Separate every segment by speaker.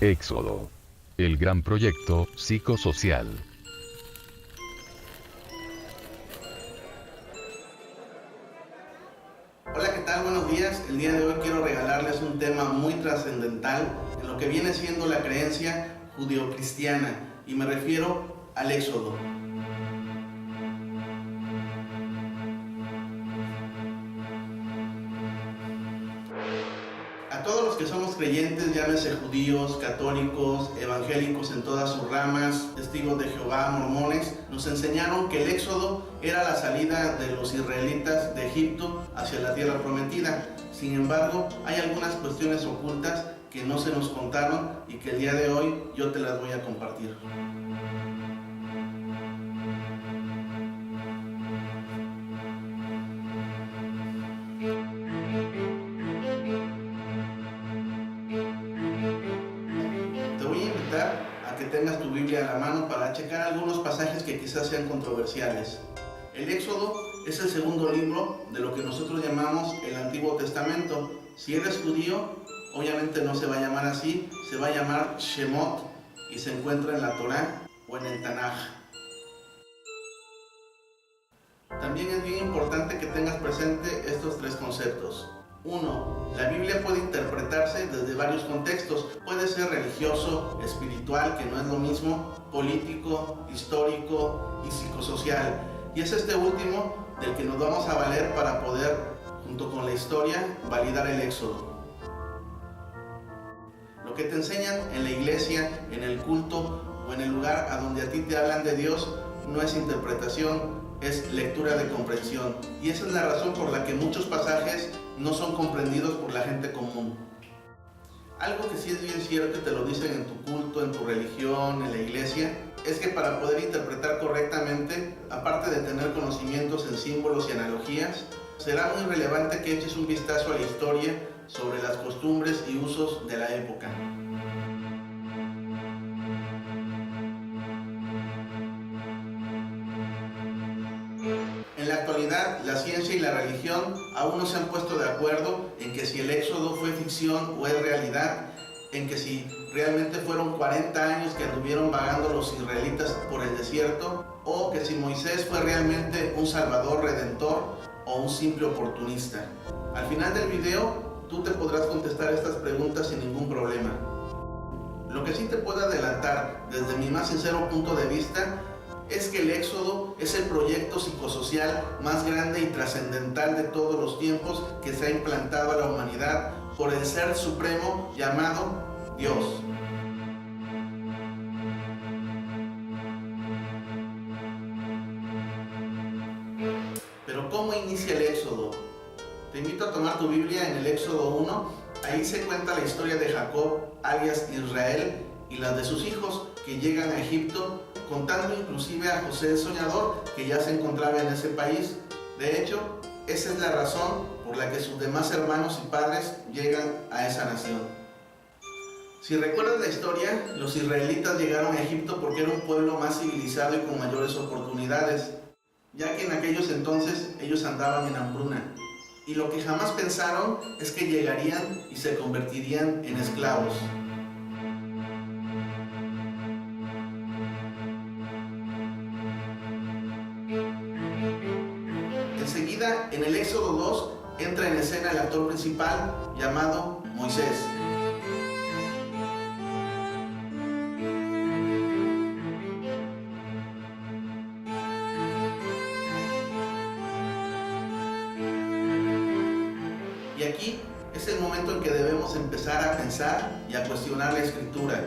Speaker 1: Éxodo. El gran proyecto psicosocial.
Speaker 2: Hola, ¿qué tal? Buenos días. El día de hoy quiero regalarles un tema muy trascendental en lo que viene siendo la creencia judeocristiana, y me refiero al Éxodo. A todos los que somos creyentes, llámese judíos, católicos, evangélicos en todas sus ramas, testigos de Jehová, mormones, nos enseñaron que el Éxodo era la salida de los israelitas de Egipto hacia la tierra prometida. Sin embargo, hay algunas cuestiones ocultas que no se nos contaron y que el día de hoy yo te las voy a compartir. Te voy a invitar a que tengas tu Biblia a la mano para checar algunos pasajes que quizás sean controversiales. El Éxodo es el segundo libro de lo que nosotros llamamos el Antiguo Testamento. Si eres judío, obviamente no se va a llamar así, se va a llamar Shemot y se encuentra en la Torá o en el Tanaj. También es bien importante que tengas presente estos tres conceptos. 1. La Biblia puede interpretarse desde varios contextos. Puede ser religioso, espiritual, que no es lo mismo, político, histórico y psicosocial. Y es este último del que nos vamos a valer para poder, junto con la historia, validar el Éxodo. Lo que te enseñan en la iglesia, en el culto o en el lugar a donde a ti te hablan de Dios no es interpretación, es lectura de comprensión. Y esa es la razón por la que muchos pasajes no son comprendidos por la gente común. Algo que sí es bien cierto y te lo dicen en tu culto, en tu religión, en la iglesia, es que para poder interpretar correctamente, aparte de tener conocimientos en símbolos y analogías, será muy relevante que eches un vistazo a la historia sobre las costumbres y usos de la época. En la actualidad, la ciencia y la religión aún no se han puesto de acuerdo en que si el Éxodo fue ficción o es realidad, en que si realmente fueron 40 años que anduvieron vagando los israelitas por el desierto, o que si Moisés fue realmente un salvador redentor o un simple oportunista. Al final del video, tú te podrás contestar estas preguntas sin ningún problema. Lo que sí te puedo adelantar, desde mi más sincero punto de vista, es que el Éxodo es el proyecto psicosocial más grande y trascendental de todos los tiempos que se ha implantado a la humanidad por el Ser Supremo llamado Dios. Pero ¿cómo inicia el Éxodo? Te invito a tomar tu Biblia en el Éxodo 1. Ahí se cuenta la historia de Jacob, alias Israel, y las de sus hijos que llegan a Egipto, contando inclusive a José el Soñador, que ya se encontraba en ese país. De hecho, esa es la razón por la que sus demás hermanos y padres llegan a esa nación. Si recuerdas la historia, los israelitas llegaron a Egipto porque era un pueblo más civilizado y con mayores oportunidades, ya que en aquellos entonces ellos andaban en hambruna. Y lo que jamás pensaron es que llegarían y se convertirían en esclavos. Enseguida, en el Éxodo 2, entra en escena el actor principal llamado Moisés. Y aquí es el momento en que debemos empezar a pensar y a cuestionar la Escritura.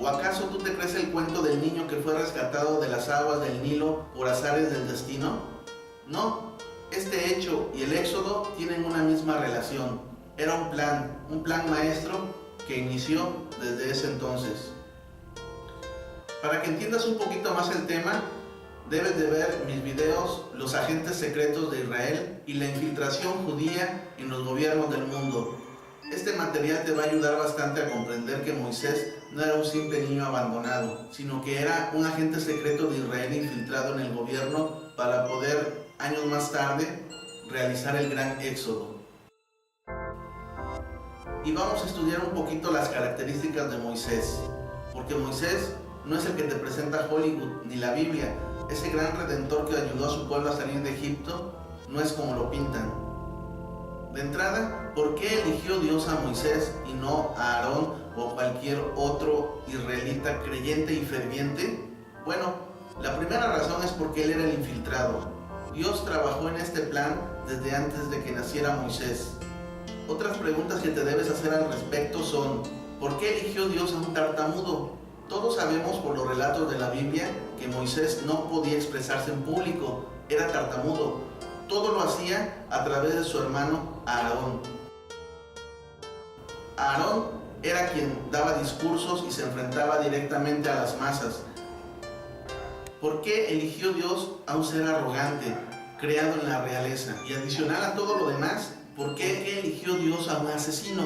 Speaker 2: ¿O acaso tú te crees el cuento del niño que fue rescatado de las aguas del Nilo por azares del destino? No, este hecho y el Éxodo tienen una misma relación. Era un plan maestro que inició desde ese entonces. Para que entiendas un poquito más el tema, debes de ver mis videos Los agentes secretos de Israel y la infiltración judía en los gobiernos del mundo. Este material te va a ayudar bastante a comprender que Moisés no era un simple niño abandonado, sino que era un agente secreto de Israel infiltrado en el gobierno para poder, años más tarde, realizar el gran Éxodo. y vamos a estudiar un poquito las características de Moisés, porque Moisés no es el que te presenta Hollywood ni la Biblia. Ese gran redentor que ayudó a su pueblo a salir de Egipto no es como lo pintan. De entrada, ¿por qué eligió Dios a Moisés y no a Aarón o cualquier otro israelita creyente y ferviente? Bueno, la primera razón es porque él era el infiltrado. Dios trabajó en este plan desde antes de que naciera Moisés. Otras preguntas que te debes hacer al respecto son: ¿por qué eligió Dios a un tartamudo? Todos sabemos por los relatos de la Biblia que Moisés no podía expresarse en público, era tartamudo. Todo lo hacía a través de su hermano Aarón. Aarón era quien daba discursos y se enfrentaba directamente a las masas. ¿Por qué eligió Dios a un ser arrogante, creado en la realeza? Y adicional a todo lo demás, ¿por qué eligió Dios a un asesino?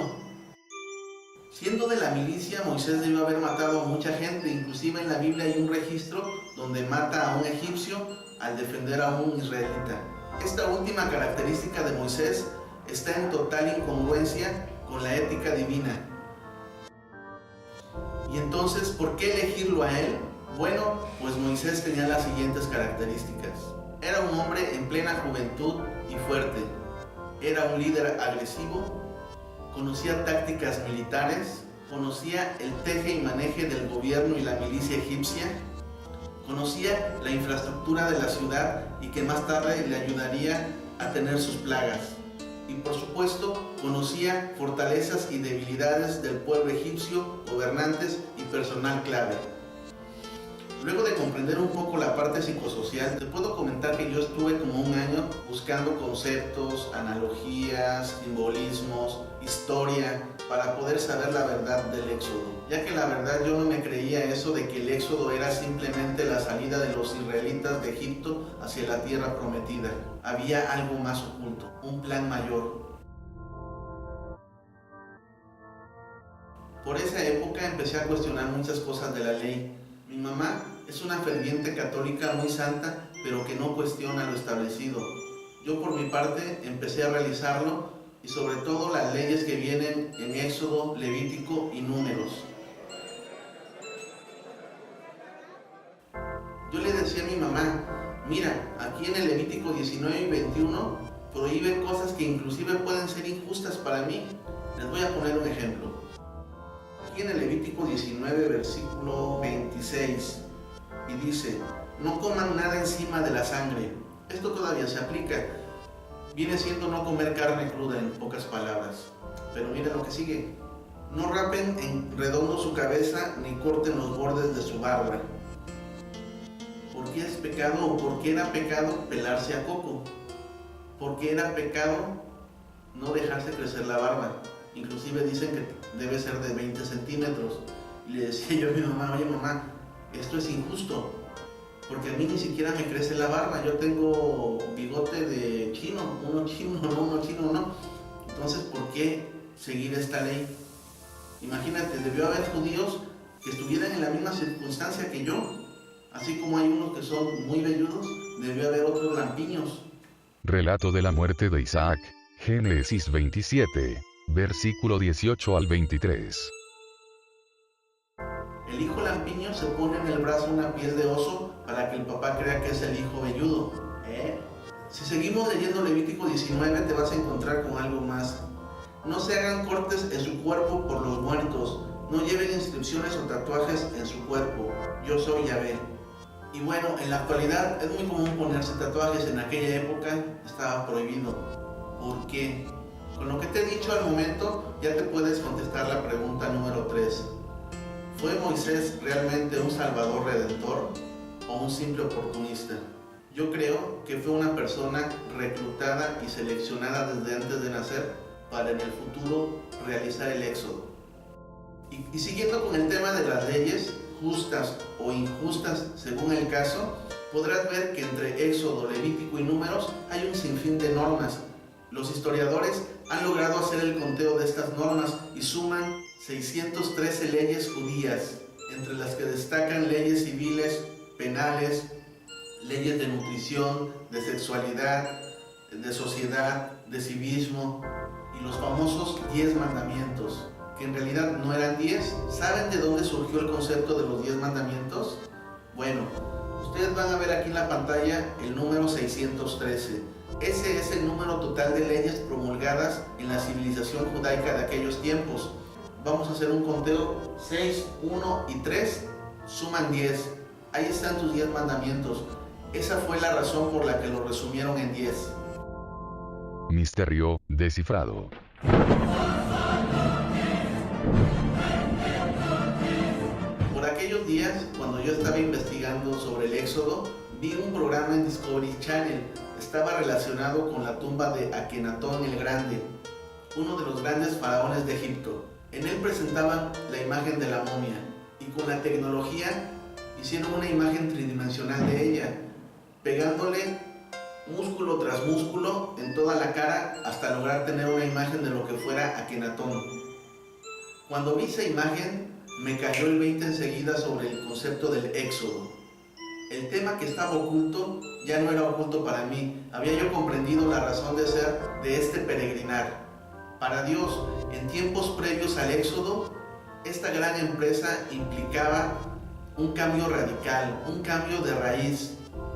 Speaker 2: Siendo de la milicia, Moisés debió haber matado a mucha gente. Inclusive en la Biblia hay un registro donde mata a un egipcio al defender a un israelita. Esta última característica de Moisés está en total incongruencia con la ética divina. Y entonces, ¿por qué elegirlo a él? Bueno, pues Moisés tenía las siguientes características. Era un hombre en plena juventud y fuerte. Era un líder agresivo, conocía tácticas militares, conocía el teje y maneje del gobierno y la milicia egipcia, conocía la infraestructura de la ciudad y que más tarde le ayudaría a tener sus plagas. Y por supuesto, conocía fortalezas y debilidades del pueblo egipcio, gobernantes y personal clave. Luego de comprender un poco la parte psicosocial, te puedo comentar que yo estuve como un año buscando conceptos, analogías, simbolismos, historia, para poder saber la verdad del Éxodo. Ya que la verdad yo no me creía eso de que el Éxodo era simplemente la salida de los israelitas de Egipto hacia la tierra prometida. Había algo más oculto, un plan mayor. Por esa época empecé a cuestionar muchas cosas de la ley. Mi mamá es una ferviente católica muy santa, pero que no cuestiona lo establecido. Yo por mi parte empecé a realizarlo, y sobre todo las leyes que vienen en Éxodo, Levítico y Números. Yo le decía a mi mamá: mira, aquí en el Levítico 19 y 21 prohíbe cosas que inclusive pueden ser injustas para mí. Les voy a poner un ejemplo. Aquí en el Levítico 19, versículo 26, y dice: no coman nada encima de la sangre. Esto todavía se aplica. Viene siendo no comer carne cruda, en pocas palabras. Pero mira lo que sigue: no rapen en redondo su cabeza, ni corten los bordes de su barba. ¿Por qué es pecado o por qué era pecado pelarse a coco? ¿Por qué era pecado no dejarse crecer la barba? Inclusive dicen que debe ser de 20 centímetros. Y le decía yo a mi mamá: oye mamá, esto es injusto, porque a mí ni siquiera me crece la barba. Yo tengo bigote de chino, uno chino no. Entonces, ¿por qué seguir esta ley? Imagínate, debió haber judíos que estuvieran en la misma circunstancia que yo. Así como hay unos que son muy velludos, debió haber otros lampiños.
Speaker 1: Relato de la muerte de Isaac, Génesis 27, versículo 18 al 23.
Speaker 2: El hijo lampiño se pone en el brazo una piel de oso para que el papá crea que es el hijo velludo. Si seguimos leyendo Levítico 19, te vas a encontrar con algo más. No se hagan cortes en su cuerpo por los muertos. No lleven inscripciones o tatuajes en su cuerpo. Yo soy Yahvé. Y bueno, en la actualidad es muy común ponerse tatuajes. En aquella época estaba prohibido. ¿Por qué? Con lo que te he dicho al momento, ya te puedes contestar la pregunta número 3. ¿Fue Moisés realmente un salvador redentor o un simple oportunista? Yo creo que fue una persona reclutada y seleccionada desde antes de nacer para en el futuro realizar el éxodo. Y siguiendo con el tema de las leyes, justas o injustas según el caso, podrás ver que entre Éxodo, Levítico y Números hay un sinfín de normas. Los historiadores han logrado hacer el conteo de estas normas y suman 613 leyes judías, entre las que destacan leyes civiles, penales, leyes de nutrición, de sexualidad, de sociedad, de civismo y los famosos 10 mandamientos, que en realidad no eran 10. ¿Saben de dónde surgió el concepto de los 10 mandamientos? Bueno, ustedes van a ver aquí en la pantalla el número 613. Ese es el número total de leyes promulgadas en la civilización judaica de aquellos tiempos. Vamos a hacer un conteo: 6, 1 y 3 suman 10. Ahí están tus 10 mandamientos. Esa fue la razón por la que lo resumieron en 10.
Speaker 1: Misterio descifrado.
Speaker 2: Por aquellos días, cuando yo estaba investigando sobre el Éxodo, vi un programa en Discovery Channel. Estaba relacionado con la tumba de Akenatón el Grande, uno de los grandes faraones de Egipto. En él presentaban la imagen de la momia y con la tecnología hicieron una imagen tridimensional de ella, pegándole músculo tras músculo en toda la cara hasta lograr tener una imagen de lo que fuera Akenatón. Cuando vi esa imagen, me cayó el 20 enseguida sobre el concepto del Éxodo. El tema que estaba oculto ya no era oculto para mí. Había yo comprendido la razón de ser de este peregrinar. Para Dios, en tiempos previos al Éxodo, esta gran empresa implicaba un cambio radical, un cambio de raíz,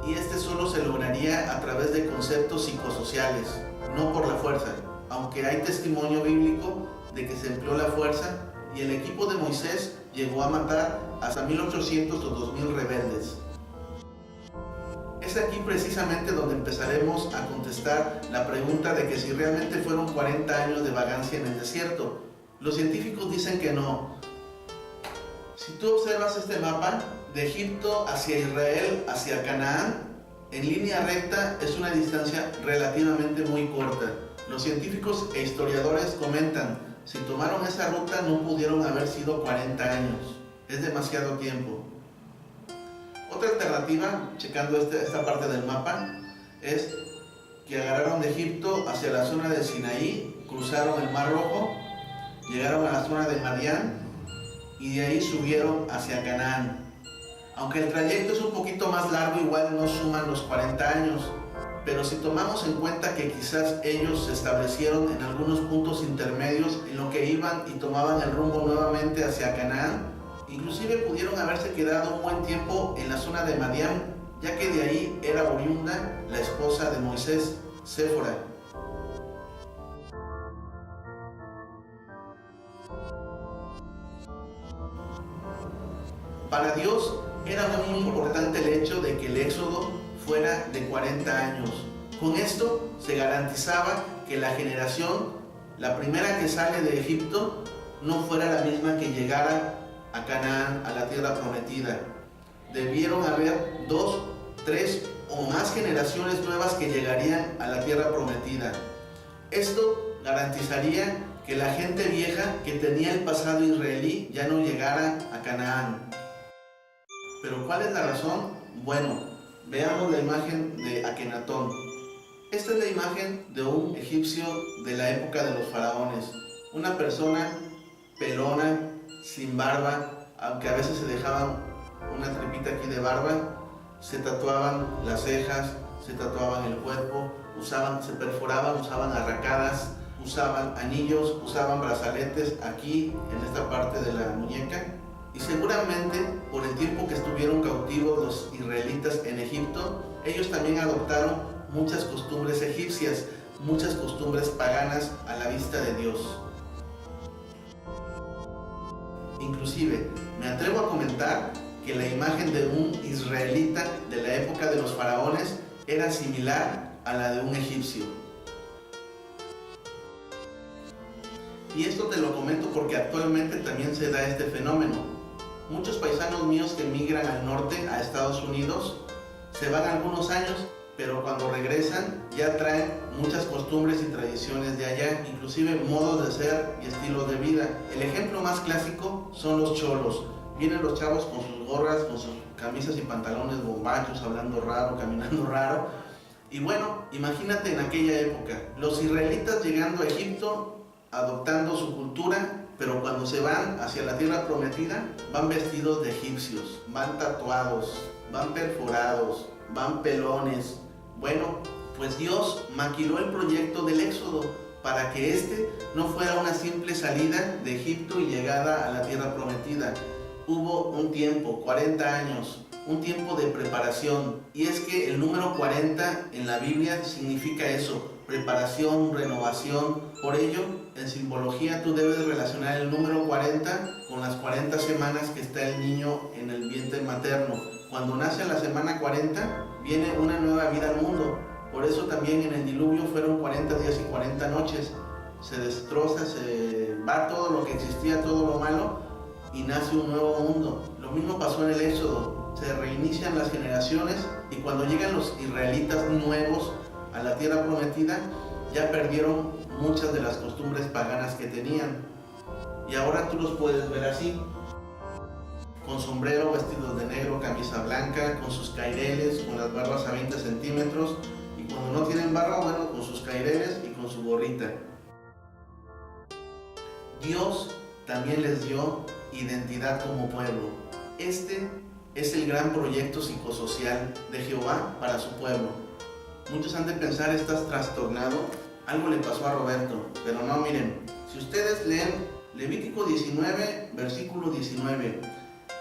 Speaker 2: y este solo se lograría a través de conceptos psicosociales, no por la fuerza, aunque hay testimonio bíblico de que se empleó la fuerza y el equipo de Moisés llegó a matar hasta 1800 o 2000 rebeldes. Es aquí precisamente donde empezaremos a contestar la pregunta de que si realmente fueron 40 años de vagancia en el desierto. Los científicos dicen que no. Si tú observas este mapa, de Egipto hacia Israel, hacia Canaán, en línea recta es una distancia relativamente muy corta. Los científicos e historiadores comentan, si tomaron esa ruta no pudieron haber sido 40 años. Es demasiado tiempo. Otra alternativa, checando esta parte del mapa, es que agarraron de Egipto hacia la zona de Sinaí, cruzaron el Mar Rojo, llegaron a la zona de Madián y de ahí subieron hacia Canaán. Aunque el trayecto es un poquito más largo, igual no suman los 40 años. Pero si tomamos en cuenta que quizás ellos se establecieron en algunos puntos intermedios en lo que iban y tomaban el rumbo nuevamente hacia Canaán, inclusive pudieron haberse quedado un buen tiempo en la zona de Madián, ya que de ahí era oriunda la esposa de Moisés, Séfora. Para Dios era muy importante el hecho de que el éxodo fuera de 40 años. Con esto se garantizaba que la generación, la primera que sale de Egipto, no fuera la misma que llegara a Canaán, a la tierra prometida. Debieron haber 2, 3 o más generaciones nuevas que llegarían a la tierra prometida. Esto garantizaría que la gente vieja que tenía el pasado israelí ya no llegara a Canaán. ¿Pero cuál es la razón? Bueno, veamos la imagen de Akenatón. Esta es la imagen de un egipcio de la época de los faraones. Una persona pelona, sin barba, aunque a veces se dejaban una tripita aquí de barba, se tatuaban las cejas, se tatuaban el cuerpo, se perforaban, usaban arracadas, usaban anillos, usaban brazaletes aquí en esta parte de la muñeca. Y seguramente por el tiempo que estuvieron cautivos los israelitas en Egipto, ellos también adoptaron muchas costumbres egipcias, muchas costumbres paganas a la vista de Dios. Inclusive, me atrevo a comentar que la imagen de un israelita de la época de los faraones era similar a la de un egipcio. Y esto te lo comento porque actualmente también se da este fenómeno. Muchos paisanos míos que migran al norte, a Estados Unidos, se van algunos años, pero cuando regresan ya traen muchas costumbres y tradiciones de allá, inclusive modos de ser y estilos de vida. El ejemplo más clásico son los cholos. Vienen los chavos con sus gorras, con sus camisas y pantalones bombachos, hablando raro, caminando raro. Y bueno, imagínate en aquella época, los israelitas llegando a Egipto, adoptando su cultura, pero cuando se van hacia la tierra prometida, van vestidos de egipcios, van tatuados, van perforados, van pelones. Bueno, pues Dios maquiló el proyecto del Éxodo para que este no fuera una simple salida de Egipto y llegada a la tierra prometida. Hubo un tiempo, 40 años, un tiempo de preparación, y es que el número 40 en la Biblia significa eso, preparación, renovación. Por ello, en simbología tú debes relacionar el número 40 con las 40 semanas que está el niño en el vientre materno. Cuando nace la semana 40, viene una nueva vida al mundo. Por eso también en el diluvio fueron 40 días y 40 noches. Se destroza, se va todo lo que existía, todo lo malo, y nace un nuevo mundo. Lo mismo pasó en el Éxodo. Se reinician las generaciones, y cuando llegan los israelitas nuevos a la tierra prometida, ya perdieron muchas de las costumbres paganas que tenían. Y ahora tú los puedes ver así, con sombrero, vestidos de negro, camisa blanca, con sus caireles, con las barbas a 20 centímetros, y cuando no tienen barba, bueno, con sus caireles y con su gorrita. Dios también les dio identidad como pueblo. Este es el gran proyecto psicosocial de Jehová para su pueblo. Muchos han de pensar, estás trastornado, algo le pasó a Roberto, pero no, miren, si ustedes leen Levítico 19, versículo 19,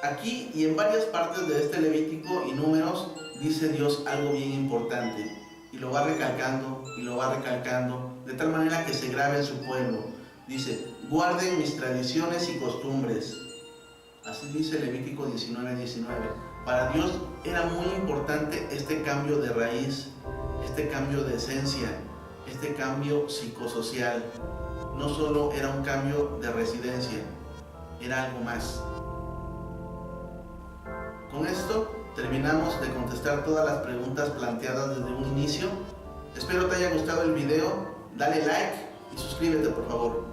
Speaker 2: aquí y en varias partes de este Levítico y Números dice Dios algo bien importante, y lo va recalcando y lo va recalcando, de tal manera que se grabe en su pueblo. Dice, guarden mis tradiciones y costumbres. Así dice Levítico 19, 19. Para Dios era muy importante este cambio de raíz, este cambio de esencia, este cambio psicosocial. No solo era un cambio de residencia, era algo más. Con esto terminamos de contestar todas las preguntas planteadas desde un inicio. Espero te haya gustado el video, dale like y suscríbete por favor.